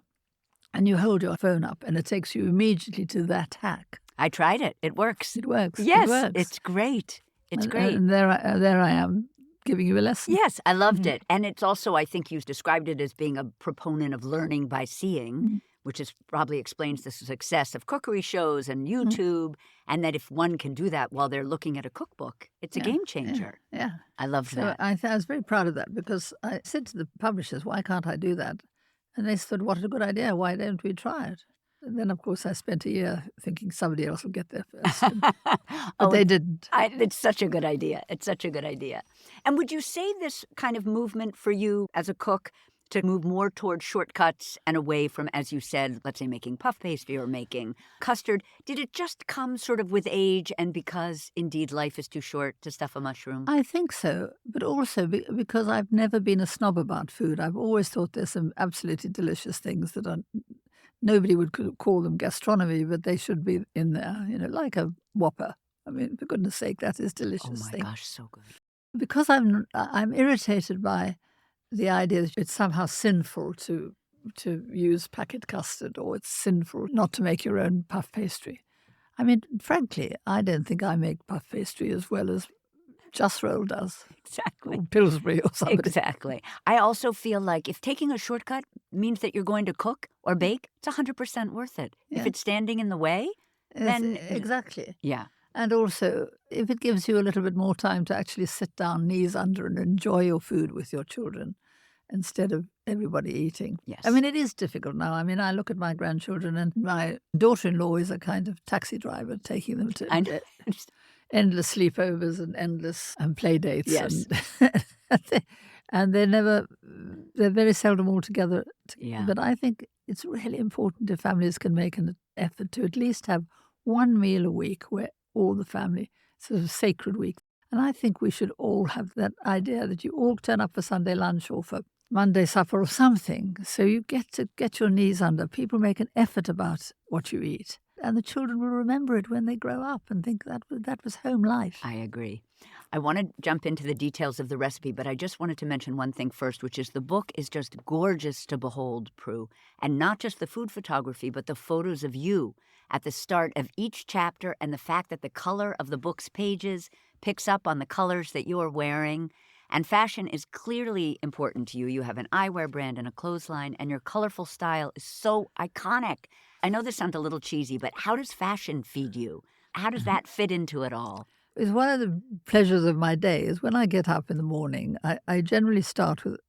[SPEAKER 2] and you hold your phone up and it takes you immediately to that hack.
[SPEAKER 1] I tried it. It works.
[SPEAKER 2] It works.
[SPEAKER 1] Yes,
[SPEAKER 2] it works.
[SPEAKER 1] it's great. It's
[SPEAKER 2] and,
[SPEAKER 1] great.
[SPEAKER 2] And there I am giving you a lesson.
[SPEAKER 1] Yes, I loved it. And it's also, I think you described it as being a proponent of learning by seeing, which is probably explains the success of cookery shows and YouTube, and that if one can do that while they're looking at a cookbook, it's a game changer.
[SPEAKER 2] Yeah.
[SPEAKER 1] I loved that.
[SPEAKER 2] I was very proud of that because I said to the publishers, why can't I do that? And they said, what a good idea. Why don't we try it? And then, of course, I spent a year thinking somebody else will get there first. But they didn't.
[SPEAKER 1] It's such a good idea. It's such a good idea. And would you say this kind of movement for you as a cook to move more towards shortcuts and away from, as you said, let's say making puff pastry or making custard, did it just come sort of with age and because, indeed, life is too short to stuff a mushroom?
[SPEAKER 2] I think so, but also because I've never been a snob about food. I've always thought there's some absolutely delicious things that are... Nobody would call them gastronomy, but they should be in there, like a Whopper. I mean, for goodness sake, that is delicious.
[SPEAKER 1] Oh, my gosh, so good.
[SPEAKER 2] Because I'm irritated by the idea that it's somehow sinful to use packet custard or it's sinful not to make your own puff pastry. I mean, frankly, I don't think I make puff pastry as well as Just Roll does.
[SPEAKER 1] Exactly.
[SPEAKER 2] Or Pillsbury or something.
[SPEAKER 1] Exactly. I also feel like if taking a shortcut means that you're going to cook or bake, it's 100% worth it.
[SPEAKER 2] Yeah.
[SPEAKER 1] If it's standing in the way, then...
[SPEAKER 2] Exactly.
[SPEAKER 1] Yeah.
[SPEAKER 2] And also, if it gives you a little bit more time to actually sit down, knees under, and enjoy your food with your children instead of everybody eating.
[SPEAKER 1] Yes.
[SPEAKER 2] I mean, it is difficult now. I mean, I look at my grandchildren, and my daughter-in-law is a kind of taxi driver taking them to endless sleepovers and endless play dates.
[SPEAKER 1] Yes.
[SPEAKER 2] And they're very seldom all together.
[SPEAKER 1] Yeah.
[SPEAKER 2] But I think it's really important if families can make an effort to at least have one meal a week where all the family, sort of sacred week. And I think we should all have that idea that you all turn up for Sunday lunch or for Monday supper or something. So you get to get your knees under. People make an effort about what you eat. And the children will remember it when they grow up and think that was home life.
[SPEAKER 1] I agree. I want to jump into the details of the recipe, but I just wanted to mention one thing first, which is the book is just gorgeous to behold, Prue. And not just the food photography, but the photos of you at the start of each chapter and the fact that the color of the book's pages picks up on the colors that you are wearing. And fashion is clearly important to you. You have an eyewear brand and a clothesline, and your colorful style is so iconic. I know this sounds a little cheesy, but how does fashion feed you? How does that fit into it all?
[SPEAKER 2] It's one of the pleasures of my day is when I get up in the morning, I generally start with,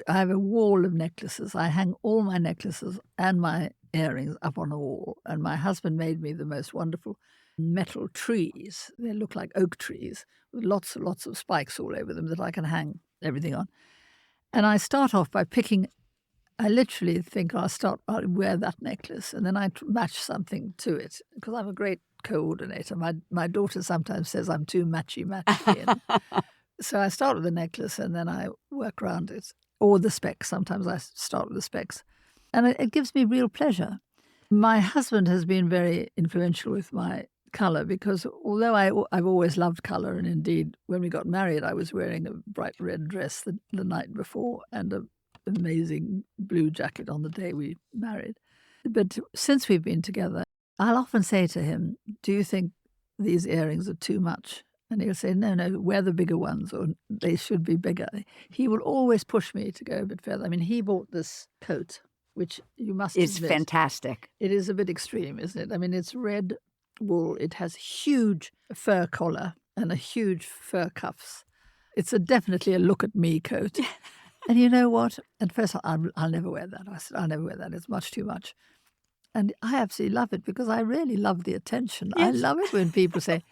[SPEAKER 2] I have a wall of necklaces. I hang all my necklaces and my earrings up on a wall. And my husband made me the most wonderful metal trees. They look like oak trees with lots and lots of spikes all over them that I can hang everything on. And I start off by picking, I literally think I'll wear that necklace and then I match something to it because I'm a great coordinator. My daughter sometimes says I'm too matchy-matchy. So I start with the necklace and then I work around it. Or the specs. Sometimes I start with the specs. And it gives me real pleasure. My husband has been very influential with my colour because although I've always loved colour, and indeed when we got married I was wearing a bright red dress the night before and an amazing blue jacket on the day we married. But since we've been together, I'll often say to him, do you think these earrings are too much? And he'll say, no, wear the bigger ones, or they should be bigger. He will always push me to go a bit further. I mean, he bought this coat, which you must
[SPEAKER 1] It's
[SPEAKER 2] admit,
[SPEAKER 1] fantastic.
[SPEAKER 2] it is a bit extreme, isn't it? I mean, it's red wool. It has huge fur collar and a huge fur cuffs. It's definitely a look-at-me coat. And you know what? At first, I'll never wear that. I said, I'll never wear that. It's much too much. And I absolutely love it because I really love the attention. Yes. I love it when people say,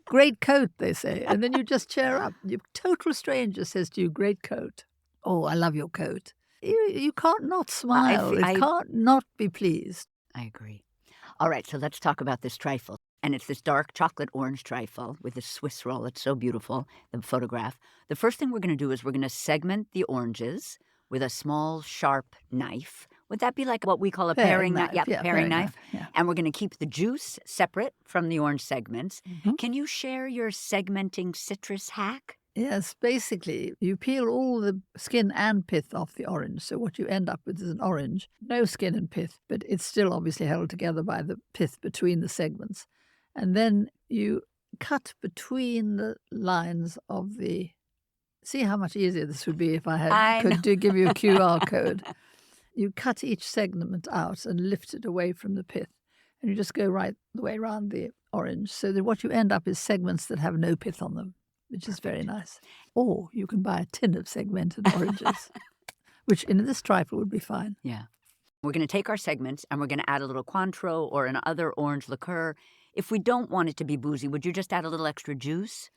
[SPEAKER 2] great coat, they say. And then you just cheer up. Your total stranger says to you, great coat. Oh, I love your coat. You can't not smile. You can't not be pleased.
[SPEAKER 1] I agree. All right, so let's talk about this trifle. And it's this dark chocolate orange trifle with this Swiss roll. It's so beautiful, the photograph. The first thing we're going to do is we're going to segment the oranges with a small, sharp knife. Would that be like what we call a
[SPEAKER 2] Paring
[SPEAKER 1] paring knife?
[SPEAKER 2] knife,
[SPEAKER 1] Yep,
[SPEAKER 2] yeah,
[SPEAKER 1] paring
[SPEAKER 2] paring
[SPEAKER 1] knife.
[SPEAKER 2] knife, yeah.
[SPEAKER 1] And we're going to keep the juice separate from the orange segments.
[SPEAKER 2] Mm-hmm.
[SPEAKER 1] Can you share your segmenting citrus hack?
[SPEAKER 2] Yes, basically, you peel all the skin and pith off the orange. So what you end up with is an orange, no skin and pith, but it's still obviously held together by the pith between the segments. And then you cut between the lines of the... See how much easier this would be if I could give you a QR code. You cut each segment out and lift it away from the pith. And you just go right the way around the orange. So that what you end up is segments that have no pith on them, which is very nice. Or you can buy a tin of segmented oranges, which in this trifle would be fine.
[SPEAKER 1] Yeah. We're going to take our segments and we're going to add a little Cointreau or an other orange liqueur. If we don't want it to be boozy, would you just add a little extra juice?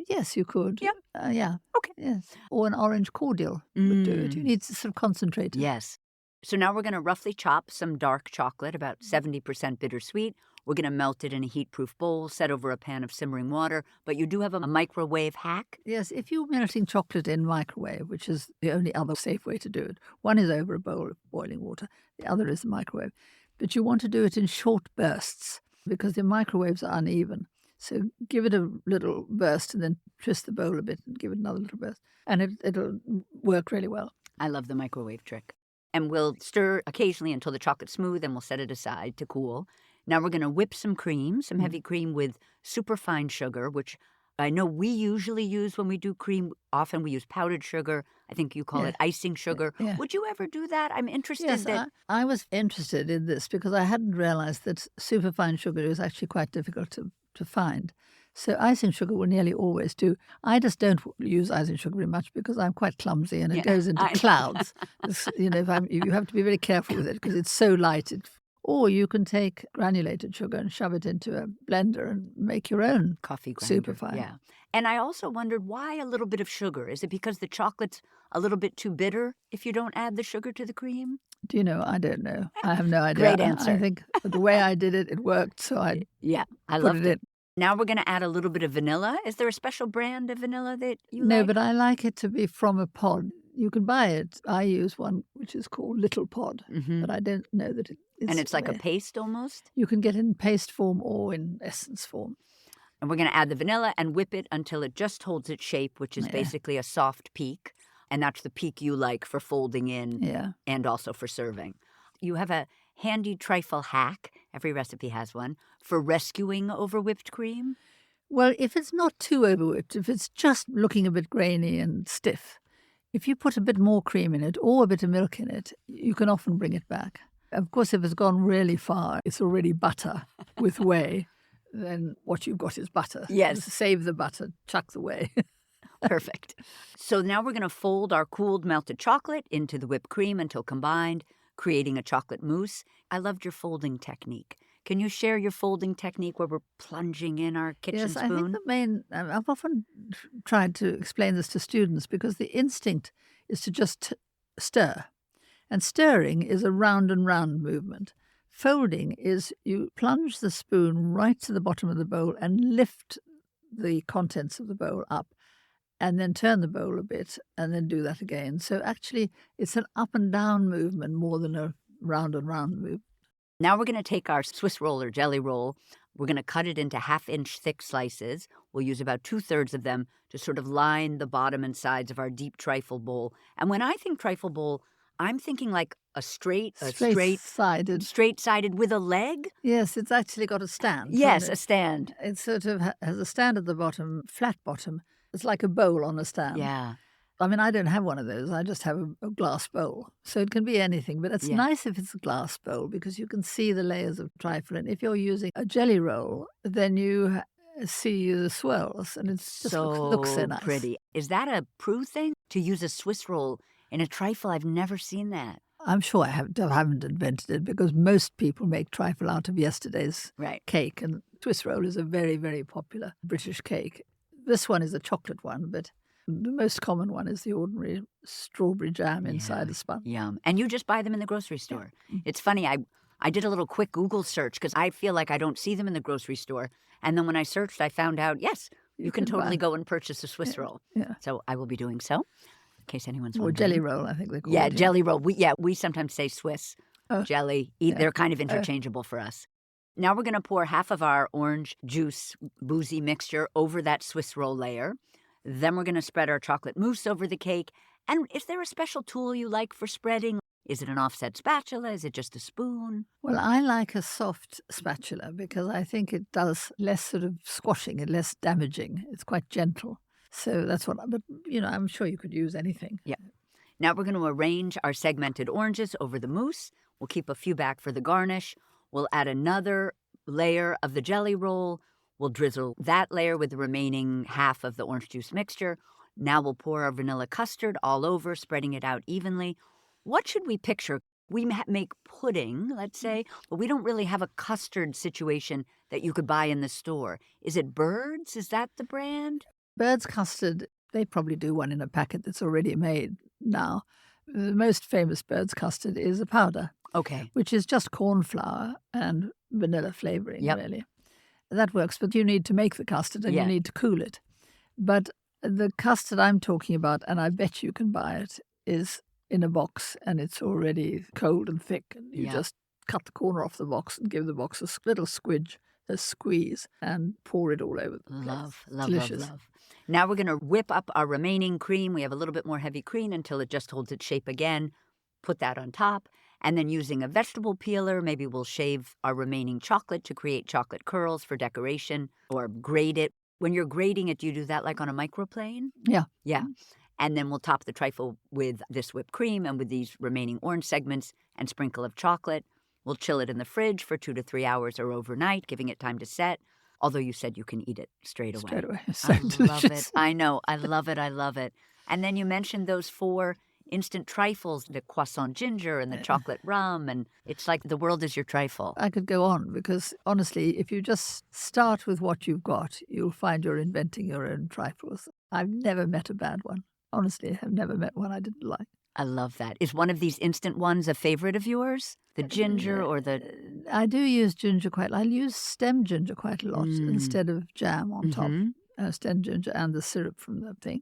[SPEAKER 2] Yes, you could.
[SPEAKER 1] Yep.
[SPEAKER 2] Yeah.
[SPEAKER 1] Okay.
[SPEAKER 2] Yes. Or an orange cordial would do it. You need to sort of concentrate it.
[SPEAKER 1] Yes. So now we're going to roughly chop some dark chocolate, about 70% bittersweet. We're going to melt it in a heat-proof bowl, set over a pan of simmering water. But you do have a microwave hack?
[SPEAKER 2] Yes, if you're melting chocolate in microwave, which is the only other safe way to do it, one is over a bowl of boiling water, the other is the microwave. But you want to do it in short bursts because the microwaves are uneven. So give it a little burst and then twist the bowl a bit and give it another little burst. And it'll work really well.
[SPEAKER 1] I love the microwave trick. And we'll stir occasionally until the chocolate's smooth, and we'll set it aside to cool. Now we're going to whip some cream, some heavy cream with superfine sugar, which I know we usually use when we do cream. Often we use powdered sugar. I think you call it icing sugar.
[SPEAKER 2] Yeah.
[SPEAKER 1] Would you ever do that? I'm interested.
[SPEAKER 2] Yes, I was interested in this because I hadn't realized that superfine sugar is actually quite difficult to find. So icing sugar will nearly always do. I just don't use icing sugar very much because I'm quite clumsy and it goes into clouds. You have to be very careful with it because it's so light. Or you can take granulated sugar and shove it into a blender and make your own
[SPEAKER 1] coffee grinder.
[SPEAKER 2] Superfine.
[SPEAKER 1] Yeah. And I also wondered why a little bit of sugar. Is it because the chocolate's a little bit too bitter if you don't add the sugar to the cream?
[SPEAKER 2] Do you know? I don't know. I have no idea.
[SPEAKER 1] Great answer.
[SPEAKER 2] I think the way I did it, it worked. So I
[SPEAKER 1] loved it. Now we're going to add a little bit of vanilla. Is there a special brand of vanilla that you like?
[SPEAKER 2] No, but I like it to be from a pod. You can buy it. I use one which is called Little Pod, but I don't know that it is.
[SPEAKER 1] And it's like a paste almost?
[SPEAKER 2] You can get it in paste form or in essence form.
[SPEAKER 1] And we're going to add the vanilla and whip it until it just holds its shape, which is basically a soft peak. And that's the peak you like for folding in and also for serving. You have a handy trifle hack, every recipe has one, for rescuing over whipped cream?
[SPEAKER 2] Well, if it's not too overwhipped, if it's just looking a bit grainy and stiff, if you put a bit more cream in it or a bit of milk in it, you can often bring it back. Of course, if it's gone really far, it's already butter with whey, then what you've got is butter.
[SPEAKER 1] Yes.
[SPEAKER 2] Save the butter, chuck the whey.
[SPEAKER 1] Perfect. So now we're going to fold our cooled melted chocolate into the whipped cream until combined, creating a chocolate mousse. I loved your folding technique. Can you share your folding technique where we're plunging in our kitchen spoon?
[SPEAKER 2] Yes, I think the main... I've often tried to explain this to students because the instinct is to just stir. And stirring is a round and round movement. Folding is you plunge the spoon right to the bottom of the bowl and lift the contents of the bowl up and then turn the bowl a bit and then do that again. So actually it's an up and down movement more than a round and round movement.
[SPEAKER 1] Now we're going to take our Swiss roll or jelly roll. We're going to cut it into half-inch thick slices. We'll use about 2/3 of them to sort of line the bottom and sides of our deep trifle bowl. And when I think trifle bowl, I'm thinking like a straight-sided with a leg.
[SPEAKER 2] Yes, it's actually got a stand.
[SPEAKER 1] Yes, a stand.
[SPEAKER 2] It sort of has a stand at the bottom, flat bottom. It's like a bowl on a stand.
[SPEAKER 1] Yeah.
[SPEAKER 2] I mean, I don't have one of those. I just have a glass bowl. So it can be anything. But it's nice if it's a glass bowl because you can see the layers of trifle. And if you're using a jelly roll, then you see the swirls. And it just looks so nice.
[SPEAKER 1] Pretty. Is that a Prue thing? To use a Swiss roll in a trifle? I've never seen that.
[SPEAKER 2] I'm sure I haven't invented it because most people make trifle out of yesterday's cake. And Swiss roll is a very, very popular British cake. This one is a chocolate one, but the most common one is the ordinary strawberry jam inside a sponge.
[SPEAKER 1] Yum. And you just buy them in the grocery store. Yeah. It's funny, I did a little quick Google search because I feel like I don't see them in the grocery store. And then when I searched, I found out, yes, you can totally go and purchase a Swiss roll.
[SPEAKER 2] Yeah.
[SPEAKER 1] So I will be doing so. case anyone's
[SPEAKER 2] Or
[SPEAKER 1] wondering.
[SPEAKER 2] jelly roll, I think they call
[SPEAKER 1] Yeah,
[SPEAKER 2] it.
[SPEAKER 1] jelly roll. We sometimes say Swiss jelly.
[SPEAKER 2] yeah.
[SPEAKER 1] They're kind of interchangeable for us. Now we're going to pour half of our orange juice boozy mixture over that Swiss roll layer. Then we're going to spread our chocolate mousse over the cake. And is there a special tool you like for spreading? Is it an offset spatula? Is it just a spoon?
[SPEAKER 2] Well, I like a soft spatula because I think it does less sort of squashing and less damaging. It's quite gentle. So that's what, but I'm sure you could use anything.
[SPEAKER 1] Yeah. Now we're going to arrange our segmented oranges over the mousse. We'll keep a few back for the garnish. We'll add another layer of the jelly roll. We'll drizzle that layer with the remaining half of the orange juice mixture. Now we'll pour our vanilla custard all over, spreading it out evenly. What should we picture? We make pudding, let's say, but we don't really have a custard situation that you could buy in the store. Is it Bird's? Is that the brand?
[SPEAKER 2] Bird's custard, they probably do one in a packet that's already made now. The most famous Bird's custard is a powder.
[SPEAKER 1] Okay.
[SPEAKER 2] Which is just corn flour and vanilla flavouring, really. That works, but you need to make the custard and you need to cool it. But the custard I'm talking about, and I bet you can buy it, is in a box and it's already cold and thick. And you just cut the corner off the box and give the box a little squeeze, and pour it all over the place.
[SPEAKER 1] Love.
[SPEAKER 2] Delicious.
[SPEAKER 1] Now we're going to whip up our remaining cream. We have a little bit more heavy cream until it just holds its shape again. Put that on top. And then using a vegetable peeler, maybe we'll shave our remaining chocolate to create chocolate curls for decoration, or grate it. When you're grating it, do you do that like on a microplane?
[SPEAKER 2] Yeah.
[SPEAKER 1] Yeah. And then we'll top the trifle with this whipped cream and with these remaining orange segments and sprinkle of chocolate. We'll chill it in the fridge for 2 to 3 hours or overnight, giving it time to set. Although you said you can eat it straight away.
[SPEAKER 2] Straight away. So
[SPEAKER 1] I
[SPEAKER 2] delicious.
[SPEAKER 1] love it. I know. I love it. And then you mentioned those 4 instant trifles, the croissant ginger and the chocolate rum, and it's like the world is your trifle.
[SPEAKER 2] I could go on because, honestly, if you just start with what you've got, you'll find you're inventing your own trifles. I've never met a bad one. Honestly, I've never met one I didn't like.
[SPEAKER 1] I love that. Is one of these instant ones a favorite of yours? The ginger or the...
[SPEAKER 2] I do use ginger quite a lot. I use stem ginger quite a lot instead of jam on top. Stem ginger and the syrup from the thing.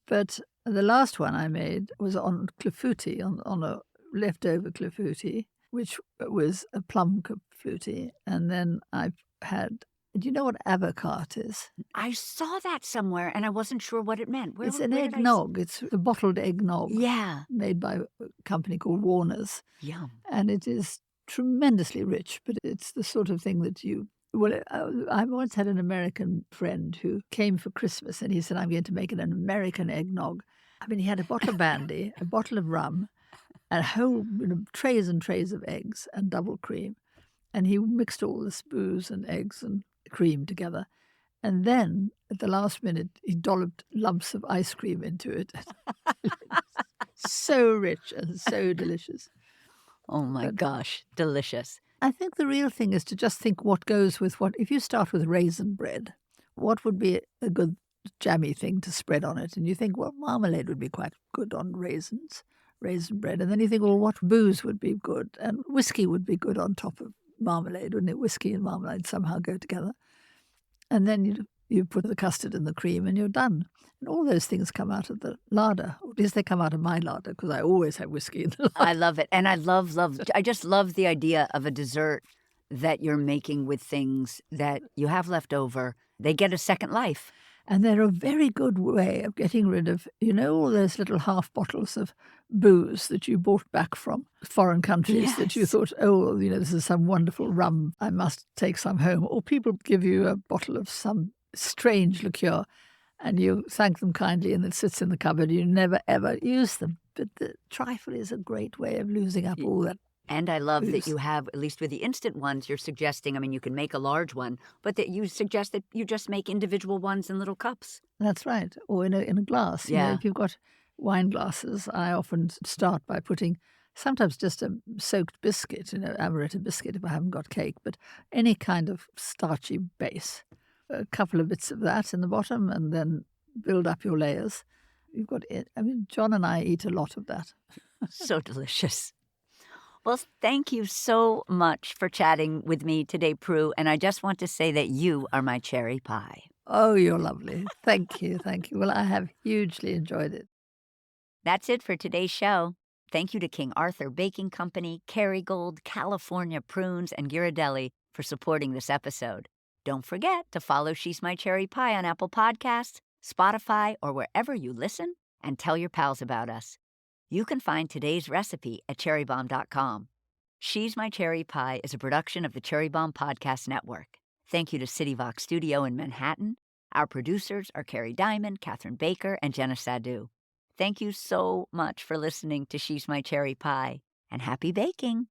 [SPEAKER 2] But the last one I made was on clafouti, on a leftover clafouti, which was a plum clafouti. And then I've had... Do you know what avocado is?
[SPEAKER 1] I saw that somewhere, and I wasn't sure what it meant.
[SPEAKER 2] It's an eggnog. It's a bottled eggnog.
[SPEAKER 1] Yeah.
[SPEAKER 2] Made by a company called Warner's.
[SPEAKER 1] Yum.
[SPEAKER 2] And it is tremendously rich, but it's the sort of thing that you... Well, I once had an American friend who came for Christmas, and he said, I'm going to make an American eggnog. I mean, he had a bottle of brandy, a bottle of rum, and whole trays and trays of eggs and double cream. And he mixed all this booze and eggs and cream together. And then, at the last minute, he dolloped lumps of ice cream into it. So rich and so delicious.
[SPEAKER 1] Oh, my gosh. Delicious.
[SPEAKER 2] I think the real thing is to just think what goes with what. If you start with raisin bread, what would be a good jammy thing to spread on it? And you think, well, marmalade would be quite good on raisin bread. And then you think, well, what booze would be good? And whiskey would be good on top of marmalade, wouldn't it? Whiskey and marmalade somehow go together. And then you put the custard in the cream and you're done. And all those things come out of the larder. Or at least they come out of my larder because I always have whiskey in the larder.
[SPEAKER 1] I love it. And I just love the idea of a dessert that you're making with things that you have left over. They get a second life.
[SPEAKER 2] And they're a very good way of getting rid of, all those little half bottles of booze that you brought back from foreign countries that you thought, this is some wonderful rum, I must take some home. Or people give you a bottle of some strange liqueur and you thank them kindly and it sits in the cupboard. You never, ever use them. But the trifle is a great way of losing up all that.
[SPEAKER 1] And I love that you have, at least with the instant ones, you're suggesting, you can make a large one, but that you suggest that you just make individual ones in little cups.
[SPEAKER 2] That's right. Or in a glass.
[SPEAKER 1] Yeah.
[SPEAKER 2] If you've got wine glasses, I often start by putting sometimes just a soaked biscuit, amaretto biscuit if I haven't got cake, but any kind of starchy base. A couple of bits of that in the bottom and then build up your layers. You've got it. John and I eat a lot of that.
[SPEAKER 1] So delicious. Well, thank you so much for chatting with me today, Prue. And I just want to say that you are my cherry pie.
[SPEAKER 2] Oh, you're lovely. Thank you. Thank you. Well, I have hugely enjoyed it.
[SPEAKER 1] That's it for today's show. Thank you to King Arthur Baking Company, Kerrygold, California Prunes, and Ghirardelli for supporting this episode. Don't forget to follow She's My Cherry Pie on Apple Podcasts, Spotify, or wherever you listen, and tell your pals about us. You can find today's recipe at cherrybomb.com. She's My Cherry Pie is a production of the Cherry Bomb Podcast Network. Thank you to CityVox Studio in Manhattan. Our producers are Carrie Diamond, Catherine Baker, and Jenna Sadu. Thank you so much for listening to She's My Cherry Pie, and happy baking!